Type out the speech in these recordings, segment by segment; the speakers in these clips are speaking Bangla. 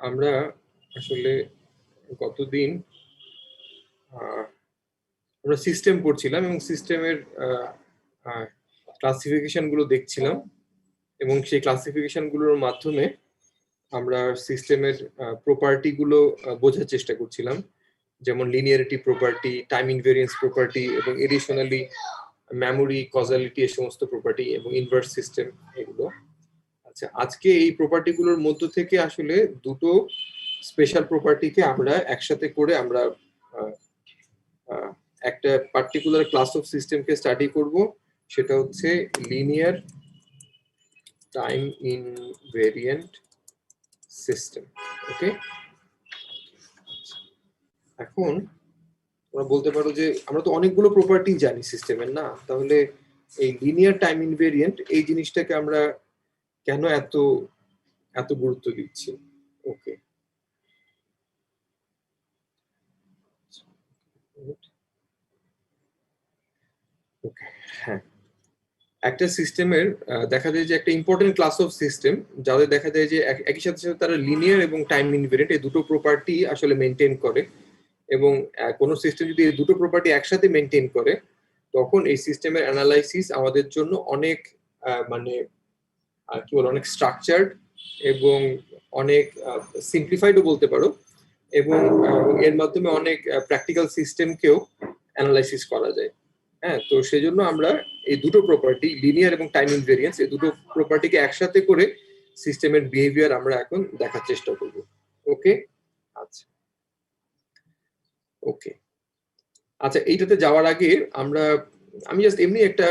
আমরা আসলে গতদিন আমরা সিস্টেম পড়ছিলাম এবং সিস্টেমের ক্লাসিফিকেশন গুলো দেখছিলাম এবং সেই ক্লাসিফিকেশন গুলোর মাধ্যমে আমরা সিস্টেমের প্রপার্টি গুলো বোঝার চেষ্টা করছিলাম, যেমন লিনিয়ারিটি প্রপার্টি, টাইম ইনভেরিয়েন্স প্রপার্টি এবং এডিশনালি মেমোরি, কজালিটি, এই সমস্ত প্রপার্টি এবং ইনভার্স সিস্টেম এগুলো। আচ্ছা, আজকে এই প্রপার্টি গুলোর মধ্য থেকে আসলে দুটো স্পেশাল প্রপার্টিকে আমরা একসাথে করে আমরা একটা পার্টিকুলার ক্লাস অফ সিস্টেমকে স্টাডি করব, সেটা হচ্ছে লিনিয়ার টাইম ইনভেরিয়েন্ট সিস্টেম। ওকে, এখন তোমরা বলতে পারো যে আমরা তো অনেকগুলো প্রপার্টি জানি সিস্টেমের, না? তাহলে এই লিনিয়ার টাইম ইনভেরিয়েন্ট এই জিনিসটাকে আমরা কেন এত এত গুরুত্ব দিচ্ছি? ওকে, ওকে, হ্যাঁ, একটা সিস্টেমের দেখা যায় যে একটা ইম্পর্টেন্ট ক্লাস অফ সিস্টেম যাদের দেখা যায় যে একই সাথে সাথে তারা লিনিয়ার এবং টাইম ইনভেরিয়েন্ট এই দুটো প্রপার্টি আসলে মেনটেন করে, এবং কোনো সিস্টেম যদি এই দুটো প্রপার্টি একসাথে মেনটেন করে তখন এই সিস্টেমের অ্যানালাইসিস আমাদের জন্য অনেক মানে কি বল, অনেক স্ট্রাকচার্ড এবং অনেক সিম্পলিফাইডও বলতে পারো, এবং এর মাধ্যমে অনেক প্র্যাকটিক্যাল সিস্টেমকেও অ্যানালাইসিস করা যায়। হ্যাঁ, তো সেই জন্য আমরা এই দুটো প্রপার্টি, লিনিয়ার এবং টাইম ইনভেরিয়েন্স, এই দুটো প্রপার্টিকে একসাথে করে সিস্টেমের বিহেভিয়ার আমরা এখন দেখার চেষ্টা করব। ওকে, আচ্ছা, ওকে, আচ্ছা, এইটাতে যাওয়ার আগে আমি জাস্ট এমনি একটা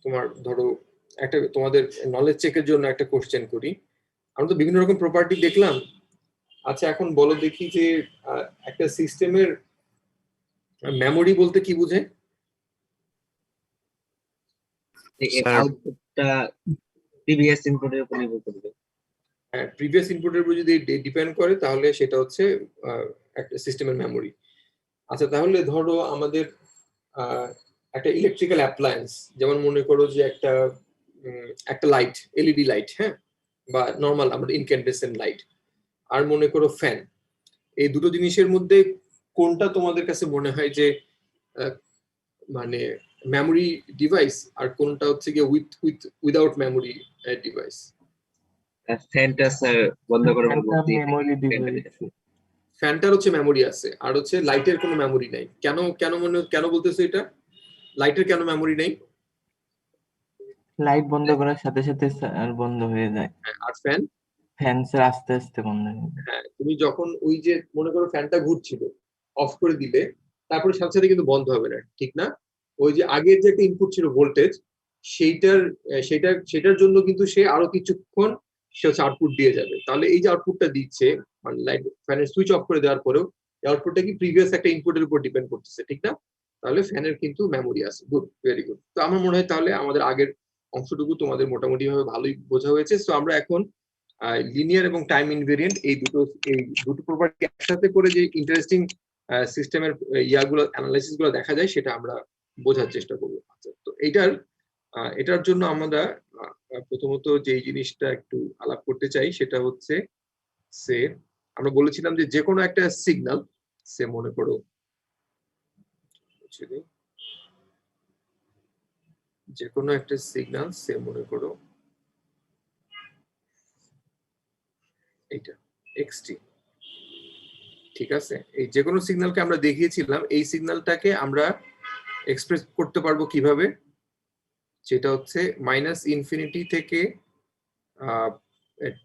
তোমার ধরো একটা তোমাদের নলেজ চেকের জন্য একটা কোশ্চেন করি। আমরা তো বিভিন্ন রকম প্রপার্টি দেখলাম। আচ্ছা, এখন বলো দেখি যে একটা সিস্টেমের মেমোরি বলতে কি বোঝায়? আউটপুটটা প্রিভিয়াস ইনপুটের উপর নির্ভর করবে। হ্যাঁ, প্রিভিয়াস ইনপুটের উপর যদি ডিপেন্ড করে তাহলে সেটা হচ্ছে একটা সিস্টেমের মেমোরি। আচ্ছা, তাহলে ধরো আমাদের একটা ইলেকট্রিক্যাল অ্যাপ্লায়েন্স, যেমন মনে করো যে একটা লাইট, এলইডি লাইট, হ্যাঁ, বা নর্মাল আমাদের ইনক্যান্ডেসেন্ট লাইট, আর মনে করো ফ্যান। এই দুটো জিনিসের মধ্যে কোনটা তোমাদের কাছে মনে হয় যে মানে মেমোরি ডিভাইস, আর কোনটা হচ্ছে গিয়ে উইদাউট মেমোরি ডিভাইস? ফ্যানটা স্যার বন্ধ করে মেমোরি ডিভাইস। ফ্যানটার হচ্ছে মেমোরি আছে, আর হচ্ছে লাইটের কোনো মেমোরি নাই। কেন কেন বলতেছো এটা? লাইটের কেন মেমোরি নাই? লাইট বন্ধ করার সাথে সাথে স্যার বন্ধ হয়ে যায়। আর ফ্যান? ফ্যান স্যার আস্তে আস্তে বন্ধ হয়ে যায়। হ্যাঁ, তুমি যখন ওই যে মনে করো ফ্যানটা ঘুরছিল, অফ করে দিলে তারপরে সাথে সাথে কিন্তু বন্ধ হবে না, ঠিক না? ওই যে আগের যে একটা ইনপুট ছিল ভোল্টেজ, সেটার জন্য কিন্তু সে আরো কিছুক্ষণ সে হচ্ছে আউটপুট দিয়ে যাবে। তাহলে এই যে আউটপুটটা দিচ্ছে, মানে লাইট ফ্যানের সুইচ অফ করে দেওয়ার পরেও আউটপুটটা কি প্রিভিয়াস একটা ইনপুটের উপর ডিপেন্ড করতেছে, ঠিক না? তাহলে ফ্যানের কিন্তু মেমোরি আছে। Good, very good. তো আমার মনে হয় তাহলে আমাদের আগের অংশটুকু তোমাদের মোটামুটি ভাবে ভালোই বোঝা হয়েছে। তো আমরা এখন লিনিয়ার এবং টাইম ইনভেরিয়েন্ট এই দুটো প্রপার্টি একসাথে করে যে ইন্টারেস্টিং সিস্টেমের ইয়াগুলো, অ্যানালাইসিস গুলো দেখা যায়, সেটা আমরা বোঝার চেষ্টা করবো। আচ্ছা, তো এটার জন্য আমরা প্রথমত যে জিনিসটা একটু আলাপ করতে চাই সেটা হচ্ছে আমরা বলেছিলাম যে কোনো একটা সিগন্যাল, মনে করো যে কোনো একটা সিগন্যাল, মনে করো এইটা এক্সটি, ঠিক আছে? এই যে কোনো সিগন্যালকে আমরা দেখিয়েছিলাম, এই সিগন্যালটাকে আমরা এক্সপ্রেস করতে পারবো কিভাবে? যেটা হচ্ছে মাইনাস ইনফিনিটি থেকে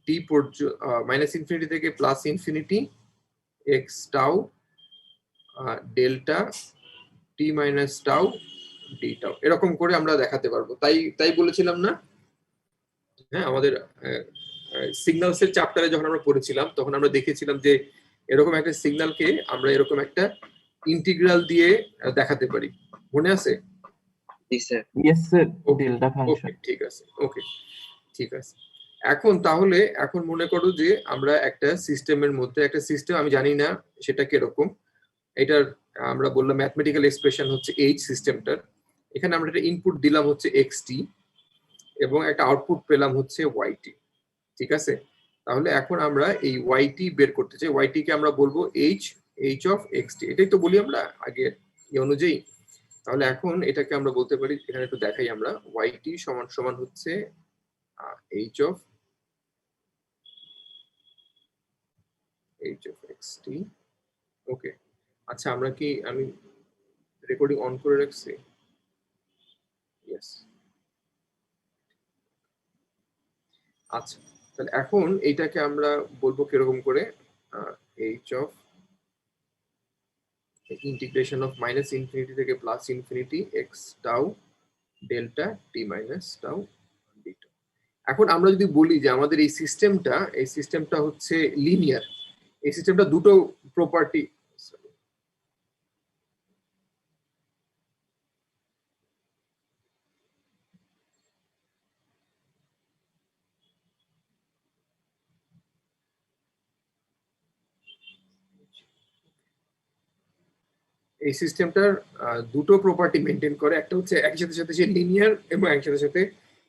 টি পর্যন্ত, মাইনাস ইনফিনিটি থেকে plus infinity x tau delta t minus tau d tau, এরকম করে আমরা দেখাতে পারবো। তাই বলেছিলাম না? হ্যাঁ, আমাদের সিগন্যালস এর চ্যাপ্টারে যখন আমরা পড়েছিলাম তখন আমরা দেখেছিলাম যে এরকম একটা সিগন্যালকে আমরা এরকম একটা ইন্টিগ্রাল দিয়ে দেখাতে পারি, মনে আছে? Yes sir, delta function. ঠিক আছে, ওকে, ঠিক আছে। এখন মনে করো যে আমরা একটা সিস্টেমের মধ্যে, একটা সিস্টেম আমি জানি না সেটা কিরকম, এটার আমরা বললাম ম্যাথমেটিক্যাল এক্সপ্রেশন হচ্ছে এইচ সিস্টেমটার। এখানে আমরা একটা ইনপুট দিলাম হচ্ছে এক্সটি এবং একটা আউটপুট পেলাম হচ্ছে ওয়াইটি, ঠিক আছে? তাহলে এখন আমরা এই ওয়াইটি বের করতে চাই, ওয়াইটি কে আমরা বলবো এইচ অফ এক্সটি, এটাই তো বলি আমরা আগে এই অনুযায়ী। তাহলে এখন এটাকে আমরা বলতে পারি, এখানে একটু দেখাই আমরা, ওয়াইটি সমান সমান হচ্ছে এইচ অফ এক্সটি। ওকে, আচ্ছা আমরা কি, আমি রেকর্ডিং অন করে রাখছি, ইয়েস। আচ্ছা, তাহলে এখন এইটাকে আমরা বলবো কিরকম করে, h of integration of minus infinity থেকে plus infinity x tau delta t minus tau d tau. এখন আমরা যদি বলি যে আমাদের এই সিস্টেমটা হচ্ছে লিনিয়ার, এই সিস্টেমটা দুটো প্রপার্টি, এই সিস্টেমটার দুটো প্রপার্টি মেনটেন করে, একটা হচ্ছে একই সাথে সাথে সে লিনিয়ার এবং একই সাথে সাথে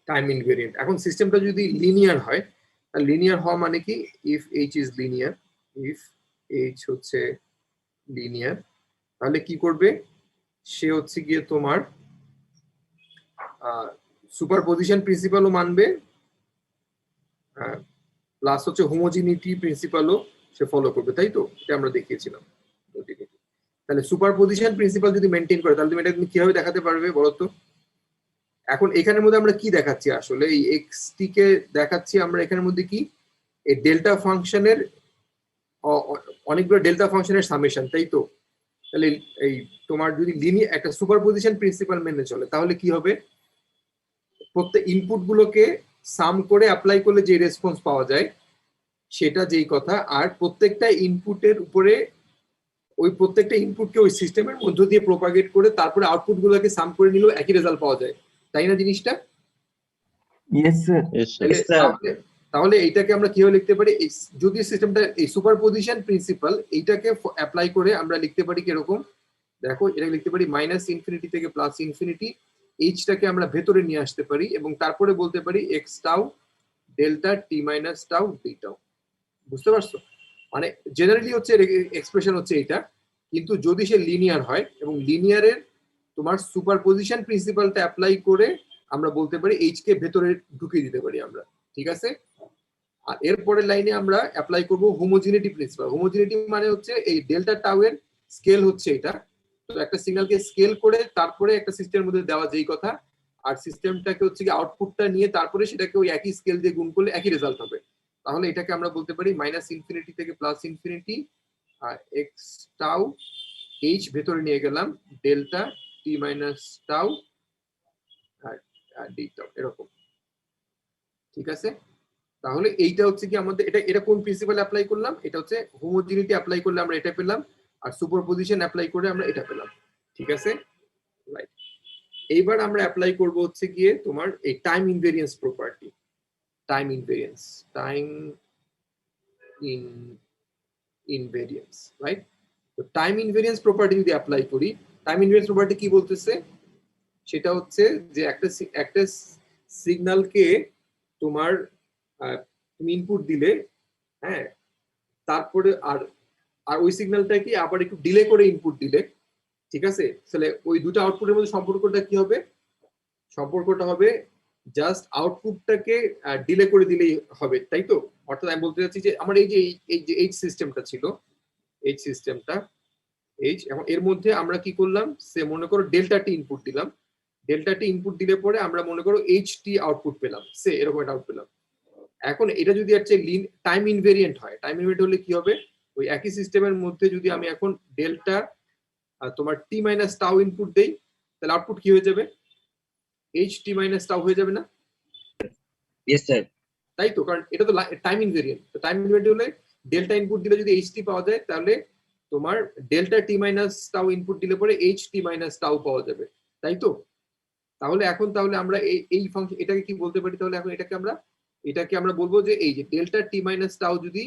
টাইম ইনভেরিয়েন্ট। এখন সিস্টেমটা যদি লিনিয়ার হয়, লিনিয়ার হওয়া মানে কি, if H is linear, if H হচ্ছে লিনিয়ার, তাহলে কি করবে, সে হচ্ছে গিয়ে তোমার সুপারপজিশন প্রিন্সিপালও মানবে, প্লাস হচ্ছে হোমোজিনিটি প্রিন্সিপালও সে ফলো করবে, তাই তো? এটা আমরা দেখিয়েছিলাম। তাহলে সুপারপজিশন প্রিন্সিপাল যদি মেনটেন করে, তাহলে তুমি এটা কিভাবে দেখাতে পারবে বলো তো? এখন এখানের মধ্যে আমরা কি দেখাচ্ছি, আসলে এই এক্সটি কে দেখাচ্ছি আমরা এখানের মধ্যে কি, এই ডেল্টা ফাংশনের অনেকগুলো ডেল্টা ফাংশনের সামেশন, তাই তো? তাহলে এই তোমার যদি লিনিয়ার একটা সুপারপজিশন প্রিন্সিপাল মেনে চলে, তাহলে কি হবে, প্রত্যেক ইনপুট গুলোকে সাম করে অ্যাপ্লাই করলে যে রেসপন্স পাওয়া যায় সেটা যেই কথা, আর প্রত্যেকটা ইনপুটের উপরে ওই প্রত্যেকটা ইনপুটকে ওই সিস্টেমের মধ্য দিয়ে প্রপাগেট করে তারপরে আউটপুট গুলোকে সাম করে নিলেও একই রেজাল্ট পাওয়া যায়, তাই না জিনিসটা? Yes sir. তাহলে এইটাকে আমরা কিভাবে লিখতে পারি, যদি সিস্টেমটা এই সুপারপজিশন প্রিন্সিপাল এইটাকে অ্যাপ্লাই করে আমরা লিখতে পারি কিরকম, দেখো এটা লিখতে পারি মাইনাস ইনফিনিটি থেকে প্লাস ইনফিনিটি, এইচটাকে আমরা ভেতরে নিয়ে আসতে পারি এবং তারপরে বলতে পারি x tau delta t minus tau d tau. বুঝতে পারছো? মানে জেনারেলি হচ্ছে এক্সপ্রেশন হচ্ছে এটা, কিন্তু যদি সে লিনিয়ার হয় এবং লিনিয়ারের তোমার সুপারপজিশন প্রিন্সিপালটা অ্যাপ্লাই করে আমরা বলতে পারি এইচ কে ভেতরে ঢুকিয়ে দিতে পারি আমরা, ঠিক আছে? আর এরপরের লাইনে আমরা অ্যাপ্লাই করব হোমোজিনিটি প্রিন্সিপাল। হোমোজিনিটি মানে হচ্ছে এই ডেল্টা টাউ এর স্কেল হচ্ছে এটা, তো একটা সিগন্যালকে স্কেল করে তারপরে একটা সিস্টেমের মধ্যে দেওয়া যেই কথা, আর সিস্টেমটাকে হচ্ছে কি আউটপুটটা নিয়ে তারপরে সেটাকে ওই একই স্কেল দিয়ে গুণ করলে একই রেজাল্ট হবে। তাহলে এটাকে আমরা বলতে পারি মাইনাস ইনফিনিটি থেকে প্লাস ইনফিনিটি আর এক্স টাউ এইচ ভেতরে নিয়ে গেলাম ডেল্টা টি মাইনাস টাউ আর ডি টাউ, এরকম, ঠিক আছে? তাহলে এইটা হচ্ছে কি আমাদের, এটা কোন প্রিন্সিপাল অ্যাপ্লাই করলাম, এটা হচ্ছে হোমোজিনিটি অ্যাপ্লাই করলে আমরা এটা পেলাম, আর সুপারপজিশন অ্যাপ্লাই করে আমরা এটা পেলাম, ঠিক আছে? রাইট। এইবার আমরা অ্যাপ্লাই করব হচ্ছে গিয়ে তোমার এই টাইম ইনভেরিয়েন্স প্রপার্টি, টাইম ইনভেরিয়েন্স, রাইট? তো টাইম ইনভেরিয়েন্স প্রপার্টি যদি অ্যাপ্লাই করি, টাইম ইনভেরিয়েন্স প্রপার্টি কি বলতেছে, সেটা হচ্ছে যে একটা সিগন্যালকে তোমার তুমি ইনপুট দিলে, হ্যাঁ, তারপরে আর ওই সিগন্যালটাকে আবার একটু ডিলে করে ইনপুট দিলে, ঠিক আছে? তাহলে ওই দুটো আউটপুটের মধ্যে সম্পর্কটা কি হবে, সম্পর্কটা হবে জাস্ট আউটপুটটাকে ডিলে করে দিলেই হবে, তাই তো? অর্থাৎ আমি বলতে চাচ্ছি যে আমার এই যে এইচ সিস্টেমটা ছিল, এইচ সিস্টেমটা এখন এর মধ্যে আমরা কি করলাম, সে মনে করো ডেল্টা টি ইনপুট দিলাম, ডেল্টা টি ইনপুট দিলে পরে আমরা মনে করো এইচ টি আউটপুট পেলাম, সে এরকম একটা আউটপুট পেলাম। এখন এটা যদি হচ্ছে টাইম ইনভেরিয়েন্ট হয়, টাইম ইনভেরিয়েন্ট হলে কি হবে, ওই একই সিস্টেমের মধ্যে যদি আমি এখন ডেল্টা তোমার টি মাইনাস টাউ ইনপুট দেই, তাহলে আউটপুট কি হয়ে যাবে, এইচ টি মাইনাস টাউ হয়ে যাবে না? Yes sir. তাই তো, কারণ এটা তো টাইম ইনভেরিয়েন্ট, তো টাইম ইনভেরিয়েন্ট হলে ডেল্টা ইনপুট দিলে যদি এইচ টি পাওয়া যায়, তাহলে তোমার delta t minus tau input দিলে পরে এইচ টি মাইনাস টাউ পাওয়া যাবে, তাই তো? তাহলে এখন তাহলে আমরা এই ফাংশন এটাকে কি বলতে পারি, তাহলে এখন এটাকে আমরা বলবো যে এই যে ডেল্টা টি মাইনাস টাউ যদি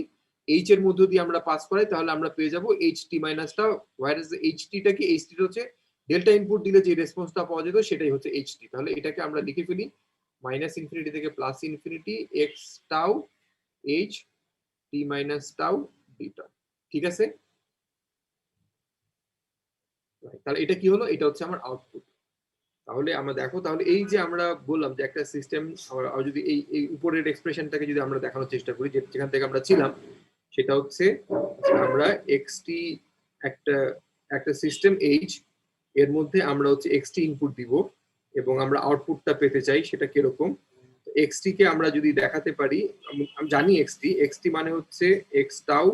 এইচ এর মধ্য দিয়ে আমরা পাস করাই, তাহলে আমরা পেয়ে যাবো এইচ টি মাইনাস টাউ, হোয়ার এইচ টিটা কি, এইচ টি হচ্ছে ডেল্টা ইনপুট দিলে যে রেসপন্সটা পাওয়া যেত সেটাই হচ্ছে এইচ টি। তাহলে এটাকে আমরা লিখে ফেলি মাইনাস ইনফিনিটি থেকে plus infinity x tau h t minus tau d tau. ঠিক আছে, তাহলে এটা কি হলো, এটা হচ্ছে আমার আউটপুট। তাহলে আমরা দেখো, তাহলে এই যে আমরা বললাম যে একটা সিস্টেম, আমরা যদি এই উপরের এক্সপ্রেশনটাকে যদি আমরা দেখানোর চেষ্টা করি, যেখান থেকে আমরা ছিলাম, সেটা হচ্ছে আমরা এক্সটি একটা একটা সিস্টেম এইচ, এর মধ্যে আমরা হচ্ছে এক্সটি ইনপুট দিব এবং আমরা আউটপুটটা পেতে চাই সেটা কিরকম। এক্সটি কে আমরা যদি দেখাতে পারি, আমি জানি এক্সটি মানে হচ্ছে এক্স টাউ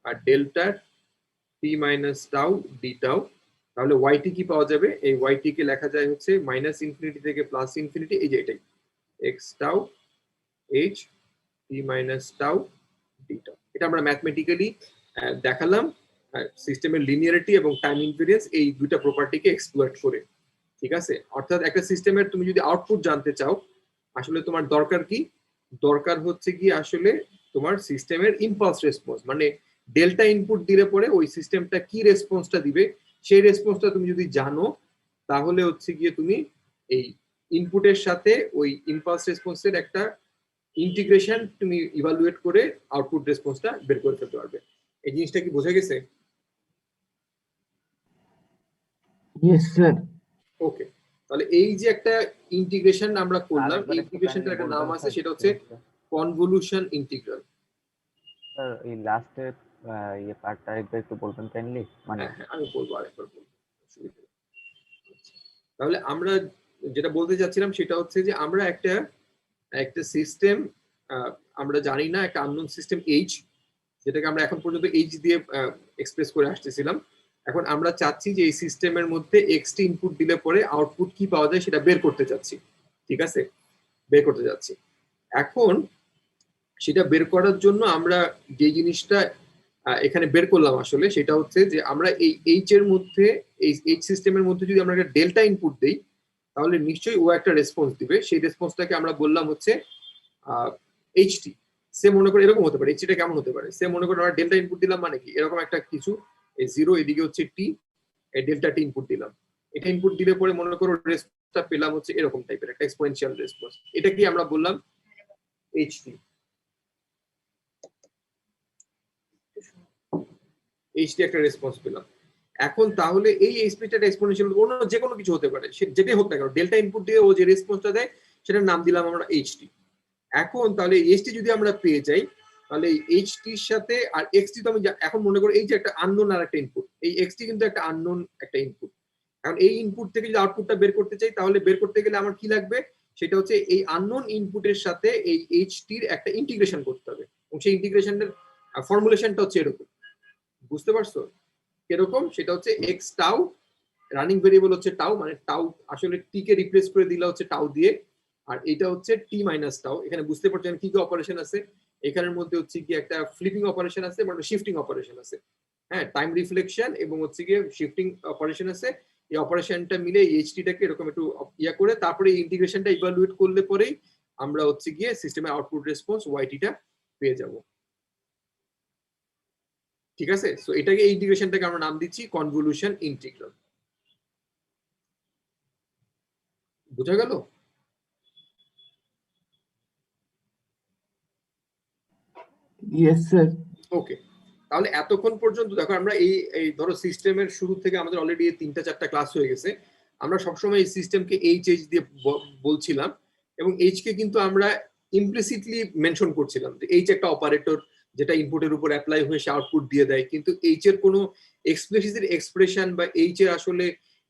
আর delta t minus tau d tau. তাহলে ওয়াইটি কি পাওয়া যাবে, এই ওয়াইটি কে লেখা যায় হচ্ছে মাইনাস ইনফিনিটি থেকে প্লাস ইনফিনিটি, এই যে এটাই x tau h t minus tau d tau. এটা আমরা ম্যাথমেটিক্যালি দেখালাম সিস্টেমের লিনিয়ারিটি এবং টাইম ইনভেরিয়েন্স এই দুইটা প্রপার্টিকে এক্সপ্লয়েট করে। ঠিক আছে, অর্থাৎ একটা সিস্টেমের তুমি যদি আউটপুট জানতে চাও, আসলে তোমার দরকার কি, দরকার হচ্ছে কি আসলে তোমার সিস্টেমের ইম্পালস রেসপন্স, মানে ডেল্টা ইনপুট দিলে পরে ওই সিস্টেমটা কি রেসপন্সটা দিবে, সেই রেসপন্সটা তুমি যদি জানো, তাহলে হচ্ছে গিয়ে তুমি এই ইনপুটের সাথে ওই ইম্পালস রেসপন্সের একটা ইন্টিগ্রেশন তুমি ইভালুয়েট করে আউটপুট রেসপন্সটা বের করে ফেলতে পারবে। এই জিনিসটা কি বোঝা গেছে? Yes, sir. ওকে, তাহলে এই যে একটা ইন্টিগ্রেশন আমরা করলাম, এই ইন্টিগ্রেশনটার একটা নাম আছে, সেটা হচ্ছে কনভলিউশন ইন্টিগ্রাল। স্যার এই লাস্টের ইয়ে পার্টটা আরেকবার একটু বলবেন কাইন্ডলি, মানে হ্যাঁ, আমি বলবো, আরেকবার বলবো, অসুবিধা নেই। তাহলে আমরা যেটা বলতে চাচ্ছিলাম সেটা হচ্ছে যে আমরা একটা একটা সিস্টেম, আমরা জানি না, একটা আননোন সিস্টেম এইচ, যেটাকে আমরা এখন পর্যন্ত এইচ দিয়ে এক্সপ্রেস করে আসতেছিলাম। এখন আমরা চাচ্ছি যে এই সিস্টেমের মধ্যে এক্সটি ইনপুট দিলে পরে আউটপুট কি পাওয়া যায় সেটা বের করতে চাচ্ছি। ঠিক আছে, বের করতে যাচ্ছি। এখন সেটা বের করার জন্য আমরা যে জিনিসটা এখানে বের করলাম আসলে, সেটা হচ্ছে যে আমরা এই এইচ এর মধ্যে, এই এইচ সিস্টেমের মধ্যে যদি আমরা একটা ডেল্টা ইনপুট দেই, তাহলে নিশ্চয়ই ও একটা রেসপন্স দিবে। সেই রেসপন্সটাকে আমরা বললাম হচ্ছে এইচটি। সে মনে করে এরকম হতে পারে, এইচটিটা কেমন হতে পারে, সে মনে করে আমরা ডেল্টা ইনপুট দিলাম মানে কি, এরকম একটা কিছু, এই জিরো এদিকে হচ্ছে টি, এই ডেল্টা টি ইনপুট দিলাম। এটা ইনপুট দিলে পরে মনে করো রেসপন্সটা পেলাম হচ্ছে এরকম টাইপের একটা এক্সপোনেনশিয়াল রেসপন্স। এটা কি আমরা বললাম এইচটি। এইচটি একটা রেসপন্স পেলাম। এখন তাহলে এই এইচপিটা এক্সপোনেনশিয়াল অন্য যে কোনো কিছু হতে পারে, সে যেটাই হোক না কেন, ডেল্টা ইনপুট দিয়ে ও যে রেসপন্সটা দেয় সেটার নাম দিলাম আমরা এইচটি। এখন তাহলে এইচটি যদি আমরা পেয়ে যাই, তাহলে এই এইচটির সাথে আর এক্সটি তো আমি এখন মনে করি এই যে একটা আননোন আর একটা ইনপুট, এই এক্সটি কিন্তু একটা আননোন একটা ইনপুট। এখন এই ইনপুট থেকে যদি আউটপুটটা বের করতে চাই, তাহলে বের করতে গেলে আমার কি লাগবে, সেটা হচ্ছে এই আননোন ইনপুটের সাথে এই এইচটির একটা ইন্টিগ্রেশন করতে হবে, এবং সেই ইন্টিগ্রেশনের ফর্মুলেশনটা হচ্ছে এরকম। বুঝতে পারছো এরকম? সেটা হচ্ছে এক্স টাউ, রানিং ভেরিয়েবল হচ্ছে টাউ, মানে টাউ আসলে টি কে রিপ্লেস করে দিলে হচ্ছে টাউ দিয়ে, আর এটা হচ্ছে টি মাইনাস টাউ। এখানে বুঝতে পারছেন কি কি অপারেশন আছে, এখানের মধ্যে হচ্ছে কি একটা ফ্লিপিং অপারেশন আছে, মানে শিফটিং অপারেশন আছে, হ্যাঁ, টাইম রিফ্লেকশন এবং হচ্ছে গিয়ে শিফটিং অপারেশন আছে। এই অপারেশনটা মিলে এইচটিটাকে এরকম একটু ইয়া করে তারপরে এই ইন্টিগ্রেশনটা ইভালুয়েট করলে পরেই আমরা হচ্ছে গিয়ে সিস্টেমের আউটপুট রেসপন্স ওয়াইটিটা পেয়ে যাব। ঠিক আছে, সো এটাকে এই ইন্টিগ্রেশনটাকে আমরা নাম দিচ্ছি কনভলিউশন ইন্টিগ্রাল। বুঝা গেল? Yes, sir. ওকে, তাহলে এতক্ষণ পর্যন্ত দেখো আমরা এই ধরো সিস্টেমের শুরু থেকে আমাদের অলরেডি 3-4টা ক্লাস হয়ে গেছে। আমরা সবসময় এই সিস্টেমকে এইচ দিয়ে বলছিলাম, এবং এইচ কে কিন্তু আমরা ইমপ্লিসিটলি মেনশন করছিলাম যে এইচ একটা অপারেটর যেটা ইনপুটের উপর অ্যাপ্লাই হয়ে সে আউটপুট দিয়ে দেয়, কিন্তু এইচ এর কোনো এক্সপ্লিসিট এক্সপ্রেশন বা এইচ এর আসলে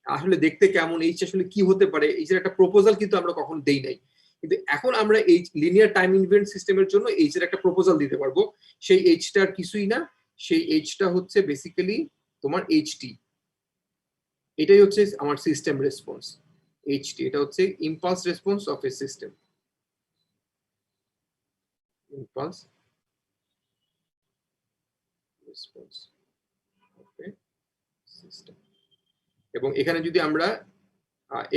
আসলে দেখতে কেমন, এইচ আসলে কি হতে পারে, এইচ এর একটা প্রপোজাল কিন্তু আমরা কখন দেই নাই। কিন্তু এখন আমরা এই লিনিয়ার টাইম ইনভেরিয়েন্ট সিস্টেমের জন্য এইচ এর একটা প্রপোজাল দিতে পারবো। সেই এইচটার কিছুই না, সেই এইচটা হচ্ছে বেসিক্যালি তোমার এইচটি। এটাই হচ্ছে আমার সিস্টেম রেসপন্স। এইচটি এটা হচ্ছে impulse response of a system. Impulse response of a system. এবং এখানে যদি আমরা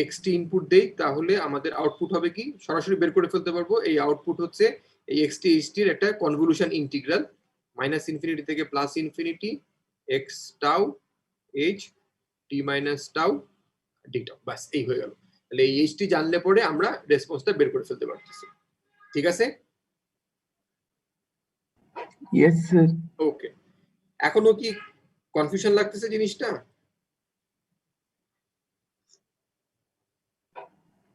এক্সটি ইনপুট দেই, তাহলে আমাদের আউটপুট হবে কি, সরাসরি বের করে ফেলতে পারবো। এই আউটপুট হচ্ছে এই এক্সটি এইচটির একটা কনভলিউশন ইন্টিগ্রাল, মাইনাস ইনফিনিটি থেকে plus infinity x tau h t minus tau d tau, বাস এই হয়ে গেল। তাহলে এই এইচটি জানলে পরে আমরা রেসপন্সটা বের করে ফেলতে পারতেছি। ঠিক আছে? Yes, sir. ওকে, এখনো কি কনফিউশন লাগতেছে জিনিসটা?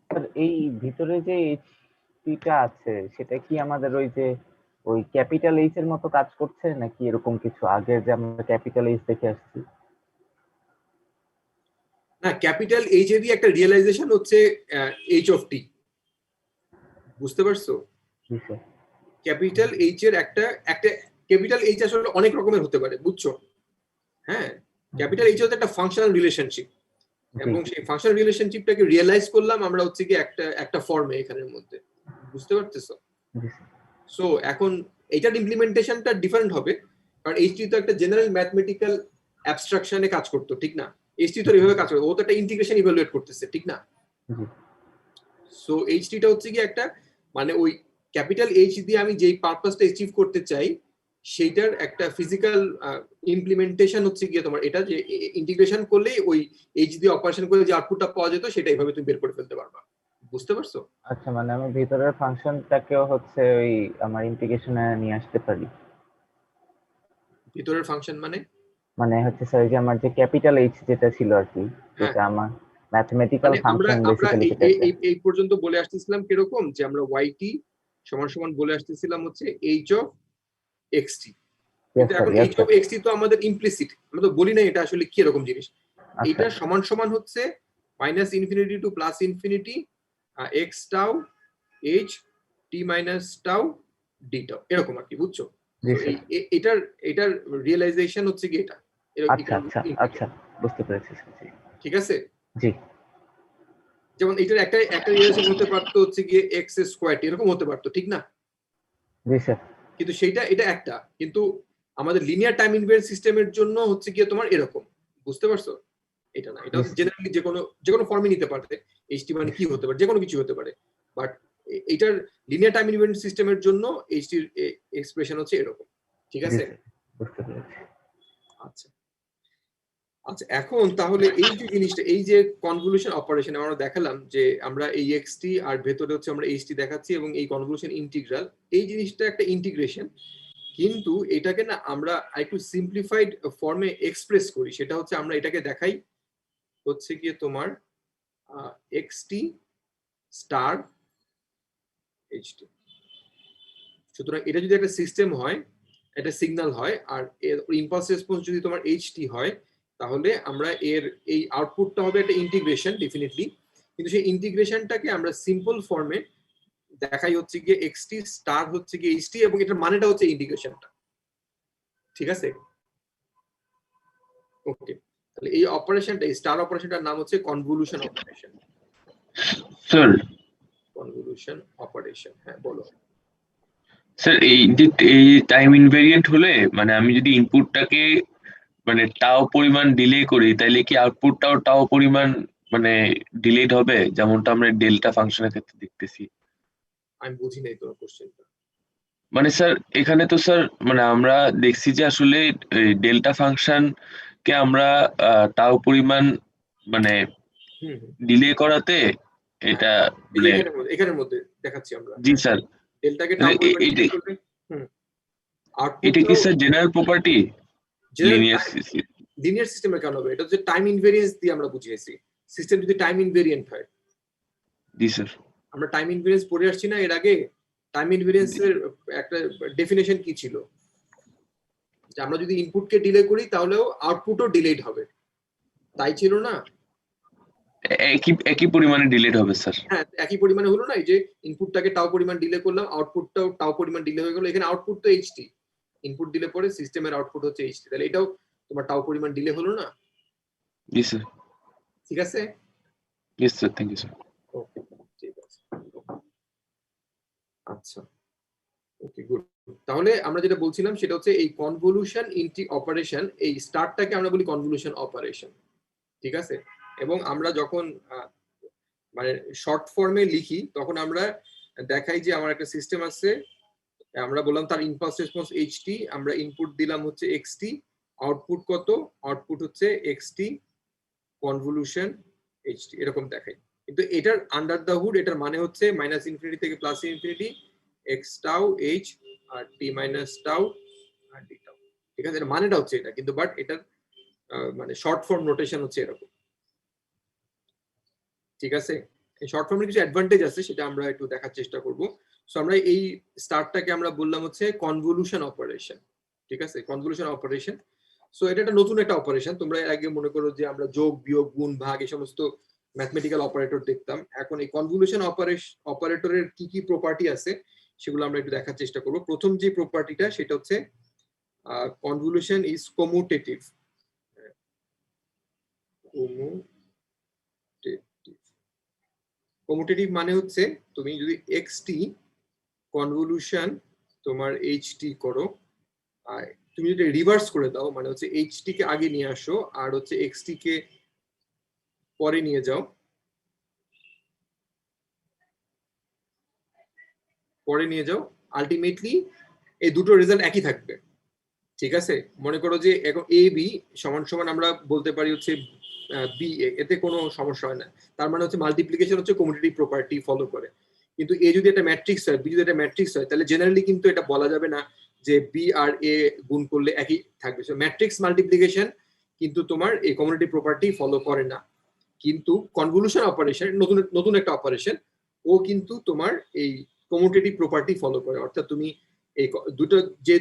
স্যার এই ভিতরে যে এইচটিটা আছে সেটা কি আমাদের ওই ক্যাপিটাল এইচ এর মতো কাজ করছে নাকি এরকম কিছু, আগে যে আমরা ক্যাপিটাল এইচ দেখে আসছি? না, ক্যাপিটাল এইচ এরই একটা রিয়েলাইজেশন হচ্ছে এইচ অফ টি, বুঝতে পারছো? জি স্যার। ক্যাপিটাল এইচ এর একটা একটা ক্যাপিটাল এইচ আসলে অনেক রকমের হতে পারে, বুঝছো? হ্যাঁ, ক্যাপিটাল এইচ হচ্ছে একটা ফাংশনাল রিলেশনশিপ, এবং সেই ফাংশনাল রিলেশনশিপটাকে রিয়েলাইজ করলাম আমরা হচ্ছে কি একটা ফর্মে এখানের মধ্যে, বুঝতে পারতেছো? সো এখন এটার ইমপ্লিমেন্টেশনটা ডিফারেন্ট হবে, কারণ এইচটি তো একটা জেনারেল ম্যাথমেটিক্যাল অ্যাবস্ট্রাকশনে কাজ করতো, ঠিক না? এইচটি তো এইভাবে কাজ করে, ও তো একটা ইন্টিগ্রেশন ইভালুয়েট করতেছে, ঠিক না? সো এইচটিটা হচ্ছে কি একটা মানে ওই ক্যাপিটাল এইচ দিয়ে আমি যেই পারপাসটা অ্যাচিভ করতে চাই সেইটার একটা ফিজিক্যাল ইমপ্লিমেন্টেশন হচ্ছে গিয়ে তোমার এটা, যে ইন্টিগ্রেশন করলেই ওই এইচ দিয়ে অপারেশন করে যে আউটপুটটা পাওয়া যেত সেটা এইভাবে তুমি বের করে ফেলতে পারবা, বুঝতে পারছো? আচ্ছা, মানে আমি ভিতরের ফাংশনটাকেও হচ্ছে ওই আমার ইন্টিগ্রেশনে নিয়ে আসতে পারি? ভিতরের ফাংশন মানে হচ্ছে স্যার যে আমার যে ক্যাপিটাল এইচ যেটা ছিল আর কি, হ্যাঁ, যেটা আমার ম্যাথমেটিক্যাল মানে আমরা ফাংশন আমরা বেসিক্যালি এই সেটা এই এই পর্যন্ত বলে আসতেছিলাম কিরকম, যে আমরা ওয়াইটি সমান সমান বলে আসতেছিলাম হচ্ছে এইচ অফ এক্সটি, কিন্তু এখন এইচ অফ এক্সটি তো আমাদের ইমপ্লিসিট, আমরা তো বলি না এটা আসলে কি রকম জিনিস। এটা সমান সমান হচ্ছে minus infinity two plus infinity x tau h t minus tau d tau, এরকম আর কি, বুঝছো? এটার এটার রিয়েলাইজেশন হচ্ছে কি এটা। আচ্ছা আচ্ছা আচ্ছা, বুঝতে পেরেছি স্যার। ঠিক আছে, জি যেমন এটার একটা একটা রিলেশন হতে পারতো হচ্ছে গিয়ে এক্স স্কোয়ার এরকম হতে পারতো, ঠিক না? জি স্যার। কিন্তু সেইটা এটা একটা, কিন্তু আমাদের লিনিয়ার টাইম ইনভেরিয়েন্ট সিস্টেমের জন্য হচ্ছে গিয়ে তোমার এরকম, বুঝতে পারছো? এটা না, এটা হচ্ছে জেনারেলি যে কোনো ফর্মে নিতে পারবে, এইচটি মানে কি হতে পারে, যে কোনো কিছু হতে পারে, বাট এটার লিনিয়ার টাইম ইনভেরিয়েন্ট সিস্টেমের জন্য এইচটির এক্সপ্রেশন হচ্ছে এরকম, ঠিক আছে? বুঝতে পেরেছি। আচ্ছা আচ্ছা, এখন তাহলে এই যে জিনিসটা, এই যে কনভলিউশন অপারেশন আমরা দেখালাম যে আমরা এই এক্সটি আর ভেতরে হচ্ছে আমরা এইচটি দেখাচ্ছি, এবং এই কনভলিউশন ইন্টিগ্রাল, এই জিনিসটা একটা ইন্টিগ্রেশন, কিন্তু এটাকে না আমরা একটু সিম্পলিফাইড ফর্মে এক্সপ্রেস করি, সেটা হচ্ছে আমরা এটাকে দেখাই হচ্ছে গিয়ে তোমার এক্সটি স্টার এইচটি। সুতরাং এটা যদি একটা সিস্টেম হয়, একটা সিগন্যাল হয়, আর এর ইম্পালস রেসপন্স যদি তোমার এইচটি হয়, তাহলে আমরা এর এই আউটপুটটা হবে একটা ইন্টিগ্রেশন ডেফিনেটলি, কিন্তু সেই ইন্টিগ্রেশনটাকে আমরা সিম্পল ফর্মে দেখাই হচ্ছে গিয়ে এক্সটি স্টার হচ্ছে গিয়ে এইচটি, এবং এটার মানেটা হচ্ছে ইন্টিগ্রেশনটা, ঠিক আছে? ওকে, তাহলে এই অপারেশনটা, এই স্টার অপারেশনটার নাম হচ্ছে convolution operation. Sir convolution operation, হ্যাঁ বলো। স্যার এই টাইম ইনভেরিয়েন্ট হলে মানে আমি যদি ইনপুটটাকে মানে টাও পরিমাণ ডিলে করি তাহলে কি আউটপুটটাও টাও পরিমাণ মানে ডিলেড হবে, যেমনটা আমরা ডেল্টা ফাংশনের ক্ষেত্রে দেখতেছি? আমি বুঝি নাই তোমার কোশ্চেনটা। মানে স্যার এখানে তো স্যার মানে আমরা দেখছি যে আসলে ডেল্টা ফাংশন কে আমরা টাও পরিমাণ মানে ডিলে করাতে এটা মানে এখানের মধ্যে দেখাচ্ছি আমরা। জি স্যার। ডেল্টাকে টাও পরিমাণ ডিলে করলে এটা কি স্যার জেনারেল প্রপার্টি লিনিয়ার সিস্টেমে কেন হবে? এটা হচ্ছে টাইম ইনভেরিয়েন্স দিয়ে আমরা বুঝিয়েছি, সিস্টেম যদি টাইম ইনভেরিয়েন্ট হয়। জি স্যার। আমরা টাইম ইনভেরিয়েন্স পড়ে আসছি না এর আগে? টাইম ইনভেরিয়েন্স এর একটা ডেফিনেশন কি ছিল, যে আমরা যদি ইনপুটকে ডিলে করি তাহলেও আউটপুটও ডিলেড হবে, তাই ছিল না? একই পরিমাণে ডিলেড হবে স্যার। হ্যাঁ, একই পরিমাণে হলো না, এই যে ইনপুটটাকে টাও পরিমাণ ডিলে করলাম, আউটপুটটাও টাও পরিমাণ ডিলে হয়ে গেল, এখানে আউটপুট তো এইচটি, ইনপুট দিলে পরে সিস্টেমের আউটপুট হচ্ছে এইচটি, তাহলে এটাও তোমার টাও পরিমাণ ডিলে হলো না? জি স্যার। ঠিক আছে, yes sir, thank you sir. Okay ঠিক আছে, আচ্ছা ওকে গুড। তাহলে আমরা যেটা বলছিলাম সেটা হচ্ছে এই কনভলিউশন অপারেশন, এই স্টার্টটাকে আমরা বলি কনভলিউশন অপারেশন, ঠিক আছে? এবং আমরা যখন মানে শর্ট ফর্মে লিখি তখন আমরা দেখাই যে আমার একটা সিস্টেম আছে, আমরা বললাম তার ইম্পালস রেসপন্স এইচটি, আমরা ইনপুট দিলাম হচ্ছে এক্সটি, আউটপুট কত? আউটপুট হচ্ছে এক্সটি কনভলিউশন এইচটি, এরকম দেখাই। কিন্তু এটার আন্ডার দ্য হুড এটার মানে হচ্ছে মাইনাস ইনফিনিটি থেকে plus infinity x tau h আর টি মাইনাস টাউ আর ডি টাউ। ঠিক আছে, এটা মানেটা হচ্ছে এটা, কিন্তু বাট এটার মানে শর্ট ফর্ম নোটেশন হচ্ছে এরকম। ঠিক আছে, এই শর্ট ফর্মের কিছু অ্যাডভান্টেজ আছে, সেটা আমরা একটু দেখার চেষ্টা করব। সো আমরা এই স্টারটাকে আমরা বললাম হচ্ছে কনভলিউশন অপারেশন। ঠিক আছে, কনভলিউশন অপারেশন। সো এটা একটা নতুন একটা অপারেশন। তোমরা এর আগে মনে করো যে আমরা যোগ বিয়োগ গুণ ভাগ এই সমস্ত ম্যাথমেটিক্যাল অপারেটর দেখতাম। এখন এই কনভলিউশন অপারেটরের কি কি প্রপার্টি আছে সেগুলো আমরা একটু দেখার চেষ্টা করব। প্রথম যে প্রপার্টিটা সেটা হচ্ছে কনভলিউশন ইজ কমুটেটিভ। কমুটেটিভ মানে হচ্ছে তুমি যদি xt কনভলিউশন তোমার ht করো, আর তুমি যদি রিভার্স করে দাও মানে হচ্ছে ht কে আগে নিয়ে আসো আর হচ্ছে xt কে পরে নিয়ে যাও, আলটিমেটলি এই দুটো রেজাল্ট একই থাকবে। ঠিক আছে, মনে করো যে এখন এ বি সমান সমান আমরা বলতে পারি হচ্ছে বি এ, এতে কোনো সমস্যা হয় না। তার মানে হচ্ছে মাল্টিপ্লিকেশন হচ্ছে কমিউটেটিভ প্রপার্টি ফলো করে। কিন্তু এ যদি একটা ম্যাট্রিক্স হয়, বি যদি একটা ম্যাট্রিক্স হয়, তাহলে জেনারেলি কিন্তু এটা বলা যাবে না যে বি আর এ গুণ করলে একই থাকবে। সো ম্যাট্রিক্স মাল্টিপ্লিকেশন কিন্তু তোমার এই কমিউটেটিভ প্রপার্টি ফলো করে না। কিন্তু কনভলিউশন অপারেশন নতুন একটা অপারেশন, ও কিন্তু তোমার এই কমিউটেটিভ প্রপার্টি ফলো করে। অর্থাৎ তুমি এই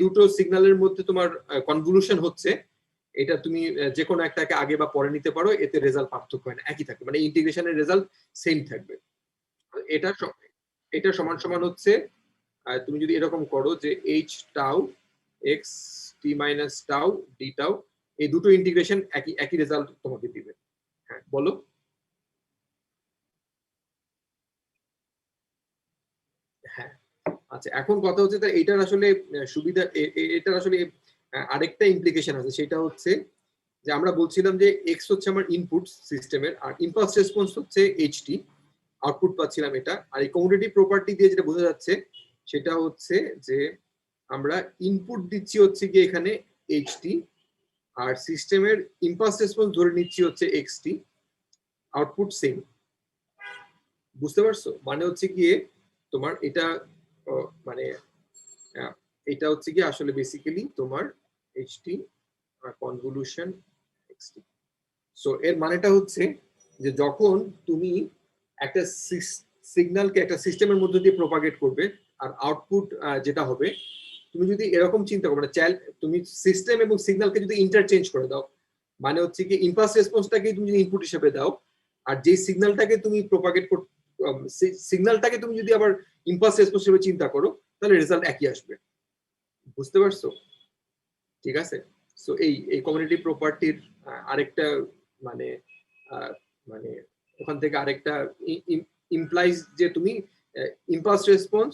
দুটো সিগন্যালের মধ্যে তোমার কনভলিউশন হচ্ছে, এটা তুমি যে কোনো একটাকে আগে বা পরে নিতে পারো, এতে রেজাল্ট পার্থক্য হয় না, একই থাকবে, মানে ইন্টিগ্রেশনের রেজাল্ট সেম থাকবে। এটা সমান সমান হচ্ছে তুমি যদি এরকম করো যে h tau x t minus tau d tau, এই দুটো ইন্টিগ্রেশন একই রেজাল্ট তোমাকে দিবে। হ্যাঁ বলো। হ্যাঁ আচ্ছা, এখন কথা হচ্ছে এটার আসলে সুবিধা, এটার আসলে আরেকটা ইমপ্লিকেশন আছে, সেটা হচ্ছে যে আমরা বলছিলাম যে এক্স হচ্ছে আমার ইনপুট সিস্টেমের, আর ইম্পালস রেসপন্স হচ্ছে ht, আউটপুট পাচ্ছিলাম এটা। আর এই কমিউটেটিভ প্রপার্টি দিয়ে যেটা বোঝা যাচ্ছে সেটা হচ্ছে যে আমরা ইনপুট দিচ্ছি হচ্ছে গিয়ে এখানে ht, আর সিস্টেমের ইম্পালস রেসপন্স ধরে নিচ্ছি হচ্ছে xt, আউটপুট সেম। বুঝতে পারছো? মানে হচ্ছে গিয়ে তোমার এটা মানে এটা হচ্ছে গিয়ে আসলে বেসিক্যালি তোমার ht কনভলিউশন xt। সো এর মানেটা হচ্ছে যে যখন তুমি একটা সিগন্যালকে একটা সিস্টেমের মধ্যে দিয়ে প্রপাগেট করবে, আর আউটপুট যেটা হবে, তুমি যদি এরকম চিন্তা করো, মানে তুমি সিস্টেম এবং সিগন্যালকে যদি ইন্টারচেঞ্জ করে দাও, মানে হচ্ছে কি ইম্পালস রেসপন্সটাকে তুমি যদি ইনপুট হিসেবে দাও, আর যে সিগন্যালটাকে তুমি প্রপাগেট সিগন্যালটাকে তুমি যদি আবার ইম্পালস রেসপন্স হিসেবে চিন্তা করো, তাহলে রেজাল্ট একই আসবে। বুঝতে পারছো? ঠিক আছে, সো এই কমিউনিটিভ প্রপার্টির আরেকটা মানে মানে ওখান থেকে আরেকটা ইমপ্লাইজ যে তুমি ইম্পালস রেসপন্স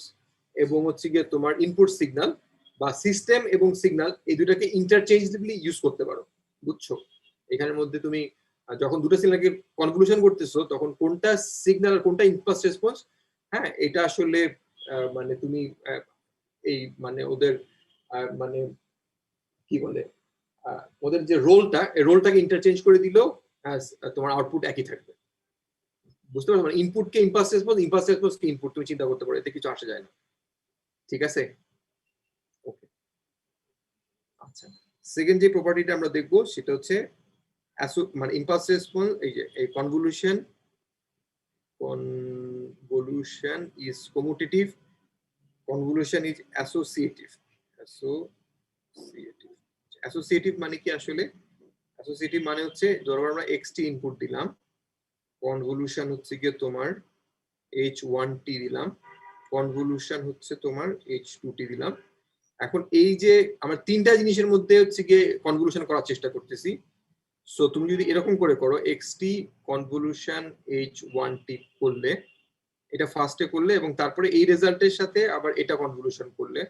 এবং হচ্ছে গিয়ে তোমার ইনপুট সিগন্যাল বা সিস্টেম এবং সিগন্যাল এই দুটাকে ইন্টারচেঞ্জেবলি ইউজ করতে পারো। বুঝছো? এখানের মধ্যে তুমি যখন দুটো সিগন্যালকে কনভলিউশন করতেছো, তখন কোনটা সিগন্যাল আর কোনটা ইম্পালস রেসপন্স, হ্যাঁ এটা আসলে মানে তুমি এই মানে ওদের মানে কি বলে ওদের যে রোলটা, এই রোলটাকে ইন্টারচেঞ্জ করে দিলেও তোমার আউটপুট একই থাকবে। বুঝতে পারছো? মানে ইনপুটকে ইম্পালস রেসপন্স, ইম্পালস রেসপন্সকে ইনপুট, তুমি চিন্তা করতে পারো, এতে কিছু আসা যায় না। ঠিক আছে, ওকে। আচ্ছা, সেকেন্ড যে প্রপার্টিটা আমরা দেখবো সেটা হচ্ছে মানে ইম্পালস রেসপন্স, এই যে এই convolution is commutative, convolution is associative. Associative মানে কি আসলে? অ্যাসোসিয়েটিভ মানে হচ্ছে ধরো আমরা xt ইনপুট দিলাম, কনভলিউশন হচ্ছে গিয়ে তোমার h1t দিলাম, কনভলিউশন হচ্ছে তোমার h2t দিলাম। এখন এই যে আমরা তিনটা জিনিসের মধ্যে হচ্ছে গিয়ে কনভলিউশন করার চেষ্টা করতেছি। সো তুমি যদি এরকম করে করো xt কনভলিউশন h1t করলে, এটা ফার্স্টে করলে এবং তারপরে এই রেজাল্টের সাথে আবার এটা কনভলিউশন করলে